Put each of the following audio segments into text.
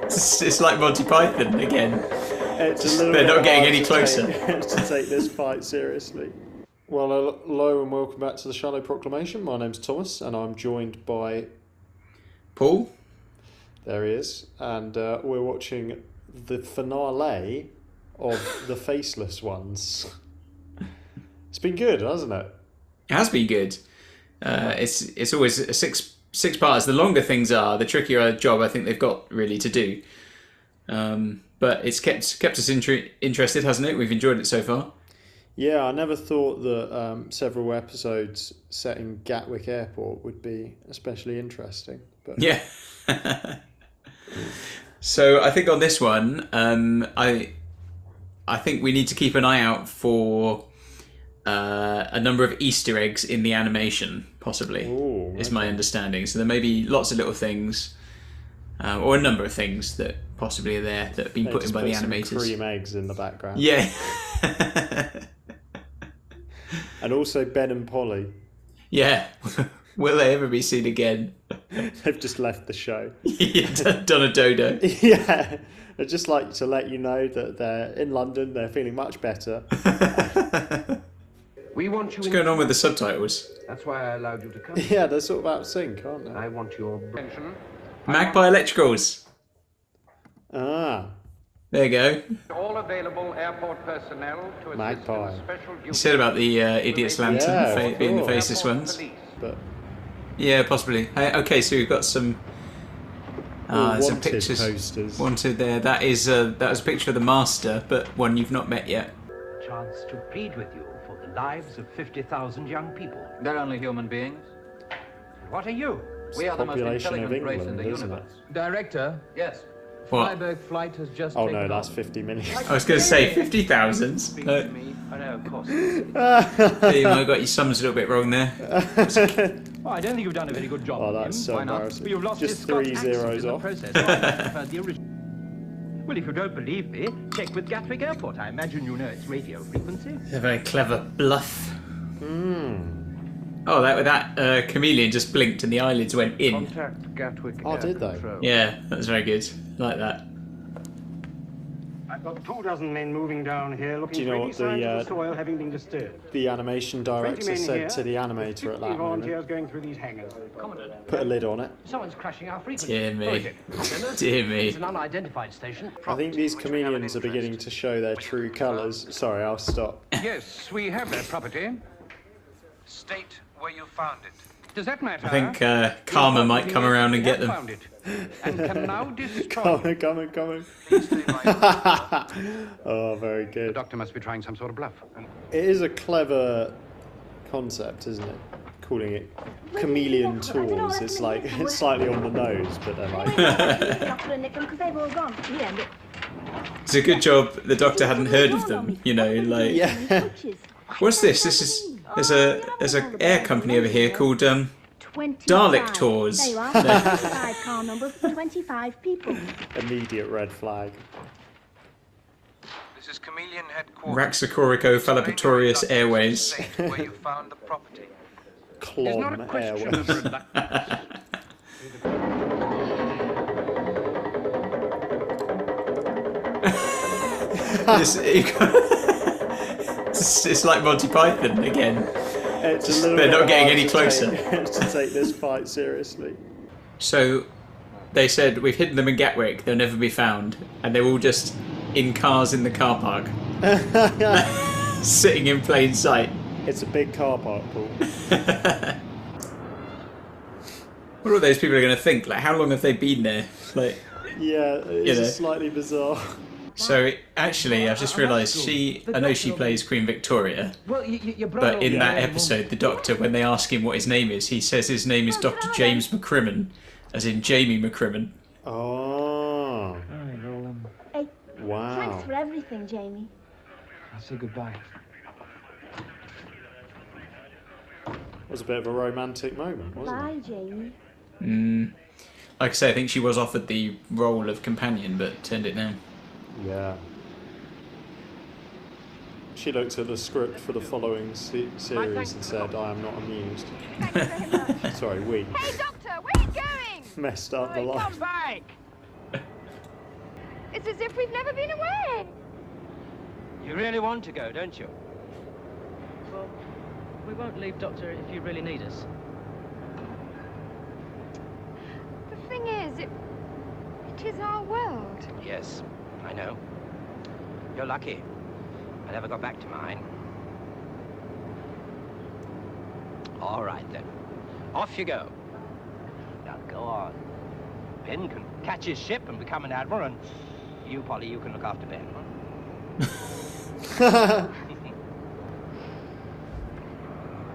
It's like Monty Python again. They're not getting any closer. To take this fight seriously. Well, hello and welcome back to the Shallow Proclamation. My name's Thomas and I'm joined by... Paul? There he is. And we're watching the finale of the Faceless ones. It's been good, hasn't it? It has been good. It's always a six parts. The longer things are, the trickier job I think they've got really to do. But it's kept us interested, hasn't it? We've enjoyed it so far. Yeah, I never thought that several episodes set in Gatwick Airport would be especially interesting. But yeah. So I think on this one, I think we need to keep an eye out for a number of Easter eggs in the animation, possibly. Ooh, is my understanding. So there may be lots of little things, or a number of things that possibly are there that have been put in by the animators. Some cream eggs in the background. Yeah. And also Ben and Polly. Yeah. Will they ever be seen again? They've just left the show. Yeah, done a dodo. Yeah. I'd just like to let you know that they're in London. They're feeling much better. We want you. What's going on with the subtitles? That's why I allowed you to come. Yeah, they're sort of out of sync, aren't they? I want your attention. Magpie Electricals. Ah. There you go. All available airport personnel to Magpie. special You said about the Idiot's Lantern being the faceless ones. But yeah, possibly. Okay, so we've got some some pictures. Posters. Wanted there. That was a picture of the Master, but one you've not met yet. Chance to plead with you for the lives of 50,000 young people. They're only human beings. What are you? We are the most Population of intelligent race in England, the isn't universe. Director, Yes. What? Freiburg flight has just Oh taken no, that's off. 50 million. I was going to say 50,000. I know, of course. You might have got your sums a little bit wrong there. Oh, I don't think you've done a very good job. Oh, that's Jim. so Why not? embarrassing. But you've lost Just this Scots 3 accent zeros in the off. process. So I prefer the original. Well, if you don't believe me, check with Gatwick Airport. I imagine you know its radio frequency. A very clever bluff. Oh, that chameleon just blinked and the eyelids went in. Contact Gatwick. Oh, Air did they? Control. Yeah, that was very good. Like that. I've got 24 men moving down here looking Do you know for any what signs of the soil having been disturbed. The animation 20 director men said here, to the animator at that volunteers moment. going through these hangars. Put a lid on it. Someone's crashing our frequency. Dear Oh, is me. it? Dear me. It's an unidentified station. I think these chameleons are beginning to show their true colours. Sorry, I'll stop. Yes, we have that property. State where you found it. Does that matter? I think Karma might come around and get them. Found it and can now destroy it. Coming. Please stay right. Oh, very The good. doctor must be trying some sort of bluff. It is a clever concept, isn't it? Calling it chameleon tools. It's like it's slightly on the nose, but they're like. It's a good job the doctor hadn't heard of them. You know, like Yeah. what's this? There's a air company over here called Dalek Tours. There you are. 25 car number for 25 people. Immediate red flag. This is Chameleon headquarters. Raxacorico Falapatorius Airways. State where you found the property. There's not a Clom question of Airways. It's like Monty Python again. It's a little They're bit not getting hard any to closer. to take this fight seriously. So they said, we've hidden them in Gatwick, they'll never be found. And they're all just in cars in the car park. Sitting in plain sight. It's a big car park, Paul. What are those people going to think? Like, how long have they been there? Like, Yeah, it's know. slightly bizarre. so actually, I've just realised I know she plays Queen Victoria, Well, but in that episode, the Doctor, when they ask him what his name is, he says his name is Dr. James McCrimmon, as in Jamie McCrimmon. Oh, Hey, wow. thanks for everything, Jamie. I'll say goodbye. It was a bit of a romantic moment, wasn't Bye, Jamie. Like I say, I think she was offered the role of companion, but turned it down. it? Yeah. She looked at the script for the following series and said, I am not amused. Sorry, we. Hey, Doctor, wait! messed up the Hey, line. come back! It's as if we've never been away. You really want to go, don't you? Well, we won't leave, Doctor, if you really need us. The thing is, it is our world. Yes, I know. You're lucky. I never got back to mine. All right, then. Off you go. Now, go on. Ben can catch his ship and become an admiral, and you, Polly, you can look after Ben.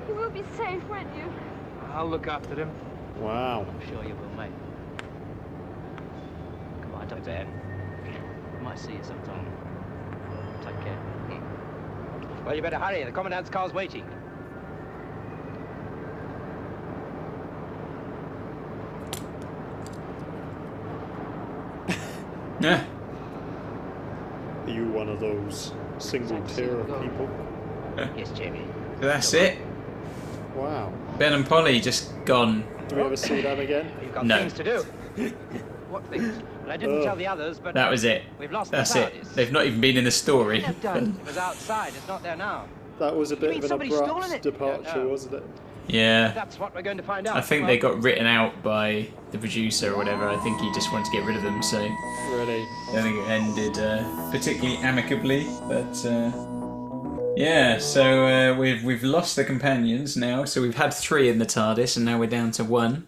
You will be safe, won't you? I'll look after him. Wow. I'm sure you will, mate. Goodbye, Doctor. Ben. We might see you sometime. Take care. Well, you better hurry. The Commandant's car's waiting. Yeah. Are you one of those single tier of people? Yes, Jamie. That's it. Wow. Ben and Polly just gone. Do we ever see them again? You've got No. things to do. What things? Well, I didn't tell the others, but That was it. we've lost That's the it. TARDIS. They've not even been in the story. It was outside. It's not there now. That was a bit mean of an somebody's stolen abrupt it? departure, No. wasn't it? Yeah. That's what we're going to find out. I think they got written out by the producer or whatever. I think he just wanted to get rid of them, so I Really. don't think it ended particularly amicably. But yeah, so we've lost the companions now. So we've had 3 in the TARDIS, and now we're down to 1.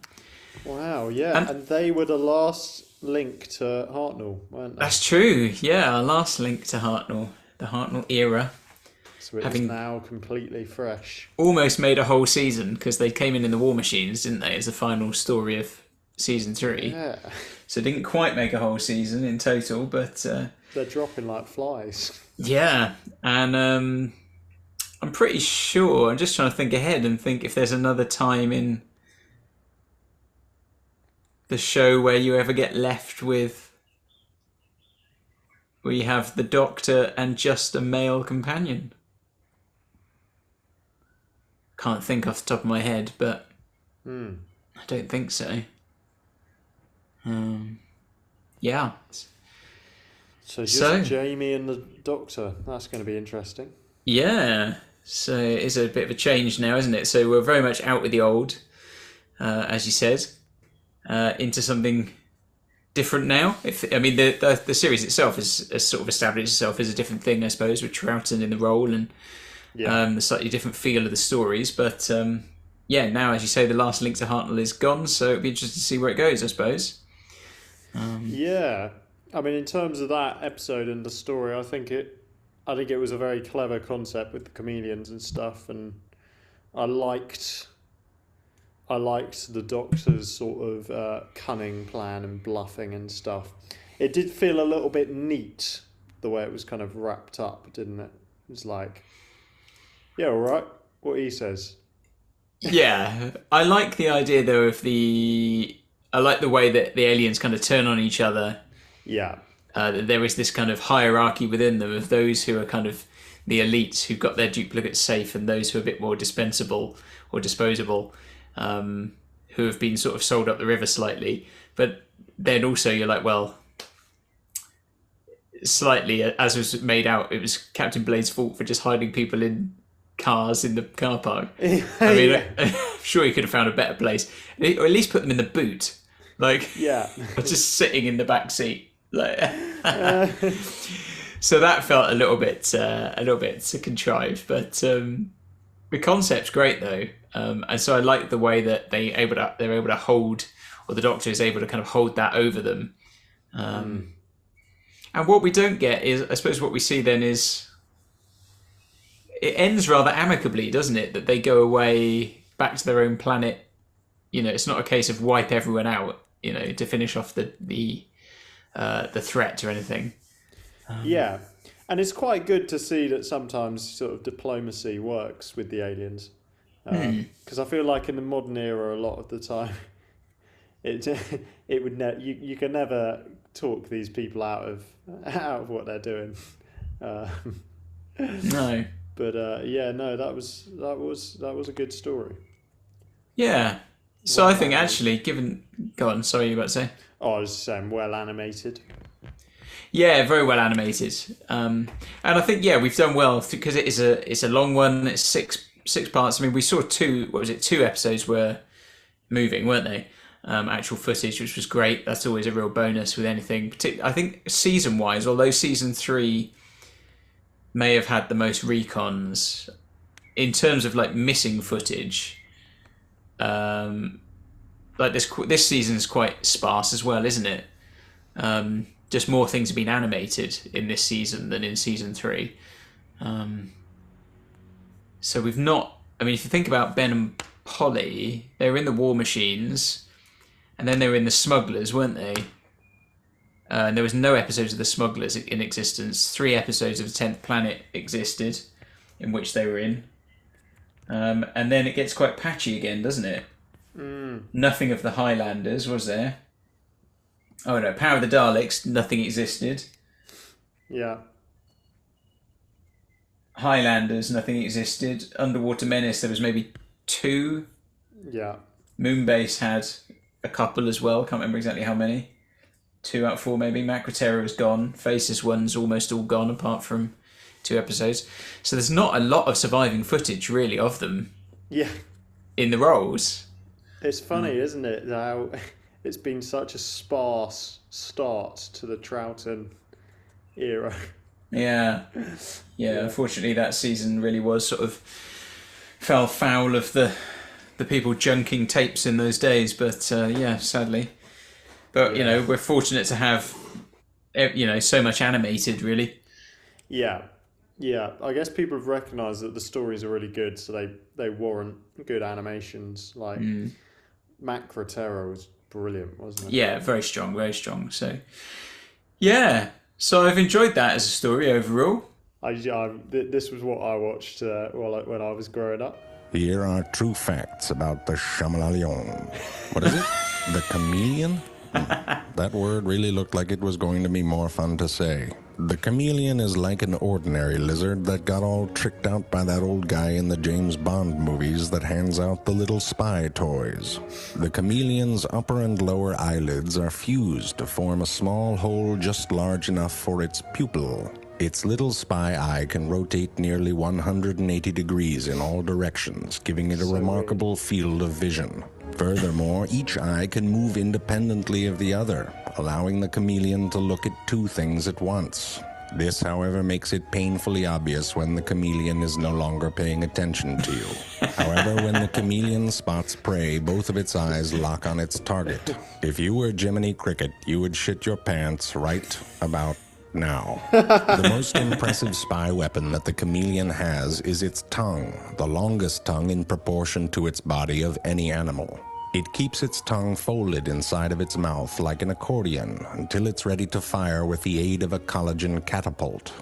Wow, yeah. And they were the last link to Hartnell, weren't they? That's true. Yeah, our last link to Hartnell, the Hartnell era. So it's having- now completely fresh. Almost made a whole season because they came in the War Machines, didn't they, as the final story of season 3. Yeah. So didn't quite make a whole season in total, but They're dropping like flies. yeah. And I'm pretty sure, I'm just trying to think ahead and think if there's another time in the show where you ever get left with, where you have the Doctor and just a male companion. Can't think off the top of my head, but I don't think so. Yeah. So just So- Jamie and the Doctor. That's going to be interesting. Yeah. So it is a bit of a change now, isn't it? So we're very much out with the old, as you said, into something different now. The series itself has sort of established itself as a different thing, I suppose, with Troughton in the role and the slightly different feel of the stories. But yeah, now, as you say, the last link to Hartnell is gone, so it'll be interesting to see where it goes, I suppose. Yeah. I mean, in terms of that episode and the story, I think it was a very clever concept with the chameleons and stuff, and I liked the Doctor's sort of cunning plan and bluffing and stuff. It did feel a little bit neat the way it was kind of wrapped up, didn't it? It was like, yeah, all right, what he says. Yeah, I like the idea though of I like the way that the aliens kind of turn on each other. Yeah. There is this kind of hierarchy within them of those who are kind of the elites who've got their duplicates safe, and those who are a bit more dispensable or disposable, who have been sort of sold up the river slightly. But then also you're like, well, slightly, as was made out, it was Captain Blade's fault for just hiding people in cars in the car park. I mean, I'm sure he could have found a better place, or at least put them in the boot, like just sitting in the back seat. Like, so that felt a little bit contrived, but the concept's great though, and so I like the way that they're able to hold, or the Doctor is able to kind of hold that over them. And what we don't get is, I suppose, what we see then is it ends rather amicably, doesn't it? That they go away back to their own planet. You know, it's not a case of wipe everyone out, you know, to finish off the threat or anything. Yeah, and it's quite good to see that sometimes sort of diplomacy works with the aliens, because I feel like in the modern era, a lot of the time, it would you can never talk these people out of what they're doing. No, but that was a good story. Yeah, So I think actually, given... Go on, sorry, you were about to say? Oh, I was saying well animated. Yeah, very well animated. And I think, we've done well because it's a long one. It's six parts. I mean, we saw two episodes were moving, weren't they? Actual footage, which was great. That's always a real bonus with anything. I think season-wise, although season 3 may have had the most recons, in terms of like missing footage, like this season is quite sparse as well, isn't it? Just more things have been animated in this season than in season 3. So we've not... I mean, if you think about Ben and Polly, they were in the War Machines, and then they were in the Smugglers, weren't they? And there was no episodes of the Smugglers in existence. 3 episodes of the 10th Planet existed, in which they were in. And then it gets quite patchy again, doesn't it? Nothing of the Highlanders, was there? Oh no, Power of the Daleks, nothing existed. Yeah. Highlanders, nothing existed. Underwater Menace, there was maybe 2. Yeah. Moonbase had a couple as well, can't remember exactly how many. 2 out of 4 maybe. Macroterror was gone. Faceless one's almost all gone apart from 2 episodes. So there's not a lot of surviving footage really of them. Yeah. In the roles. It's funny, isn't it, how it's been such a sparse start to the Troughton era. Yeah, unfortunately that season really was sort of fell foul of the people junking tapes in those days, but sadly. But, we're fortunate to have, so much animated, really. Yeah, I guess people have recognised that the stories are really good, so they warrant good animations, like... Macro Terror was brilliant, wasn't it? Yeah, very strong, very strong. So, so I've enjoyed that as a story overall. This was what I watched when I was growing up. Here are true facts about the Chameleon. What is it? The chameleon? That word really looked like it was going to be more fun to say. The chameleon is like an ordinary lizard that got all tricked out by that old guy in the James Bond movies that hands out the little spy toys. The chameleon's upper and lower eyelids are fused to form a small hole just large enough for its pupil. Its little spy eye can rotate nearly 180 degrees in all directions, giving it a remarkable field of vision. Furthermore, each eye can move independently of the other, allowing the chameleon to look at 2 things at once. This, however, makes it painfully obvious when the chameleon is no longer paying attention to you. However, when the chameleon spots prey, both of its eyes lock on its target. If you were Jiminy Cricket, you would shit your pants right about now. The most impressive spy weapon that the chameleon has is its tongue, the longest tongue in proportion to its body of any animal. It keeps its tongue folded inside of its mouth like an accordion until it's ready to fire with the aid of a collagen catapult.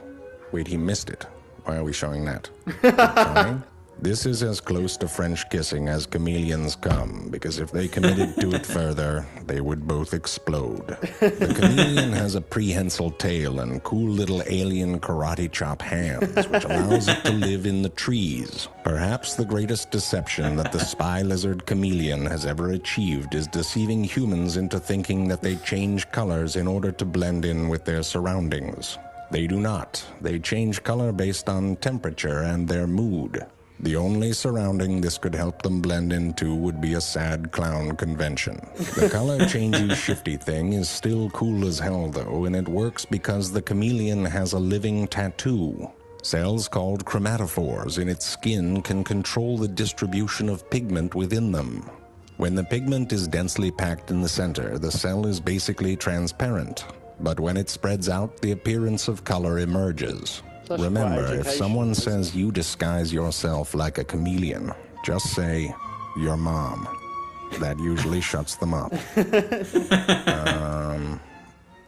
Wait, he missed it. Why are we showing that? Trying? This is as close to French kissing as chameleons come, because if they committed to it further, they would both explode. The chameleon has a prehensile tail and cool little alien karate chop hands, which allows it to live in the trees. Perhaps the greatest deception that the spy lizard chameleon has ever achieved is deceiving humans into thinking that they change colors in order to blend in with their surroundings. They do not. They change color based on temperature and their mood. The only surrounding this could help them blend into would be a sad clown convention. The color changey shifty thing is still cool as hell though, and it works because the chameleon has a living tattoo. Cells called chromatophores in its skin can control the distribution of pigment within them. When the pigment is densely packed in the center, the cell is basically transparent. But when it spreads out, the appearance of color emerges. Remember, if someone says you disguise yourself like a chameleon, just say, your mom. That usually shuts them up.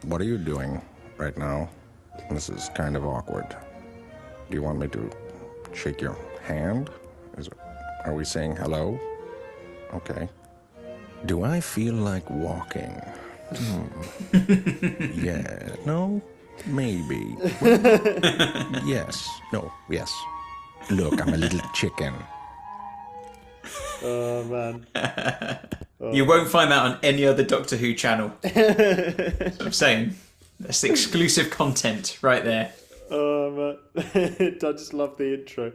What are you doing right now? This is kind of awkward. Do you want me to shake your hand? Are we saying hello? Okay. Do I feel like walking? Yeah, no? Maybe. Yes. No. Yes. Look, I'm a little chicken. Oh man. You won't find that on any other Doctor Who channel. That's what I'm saying. That's the exclusive content right there. Man. I just love the intro.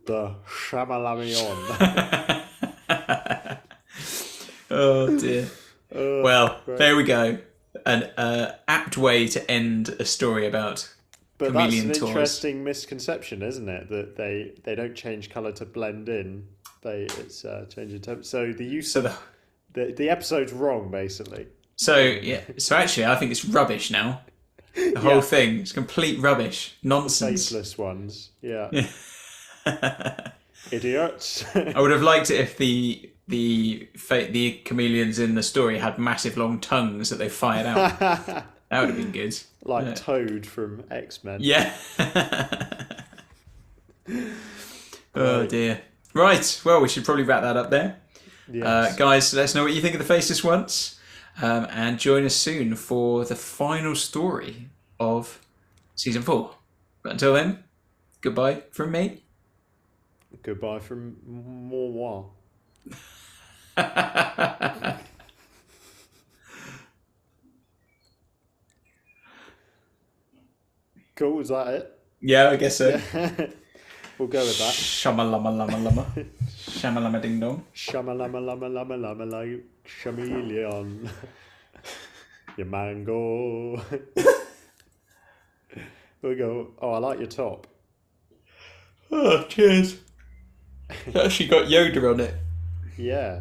The Chameleon. Oh dear. Well, great. There we go. An apt way to end a story about Chameleon that's an tours. Interesting misconception, isn't it? That they don't change colour to blend in. It's changing temp. So the use of the episode's wrong, basically. So yeah. So actually, I think it's rubbish now. The whole thing is complete rubbish, nonsense. The faceless ones, yeah. Idiots. I would have liked it if the chameleons in the story had massive long tongues that they fired out. That would have been good. Like Toad from X-Men. Yeah. Oh dear. Right. Well, we should probably wrap that up there. Yes. Guys, let us know what you think of the Faceless Ones. And join us soon for the final story of season 4. But until then, goodbye from me. Goodbye from moi. Cool, is that it? Yeah, I guess so. We'll go with that. Shamalama lama lama. Shamalama ding dong. Shamalama lama lama lama like chameleon. Your mango. We'll go. Oh, I like your top. Oh, cheers. It's actually got Yoda on it. Yeah.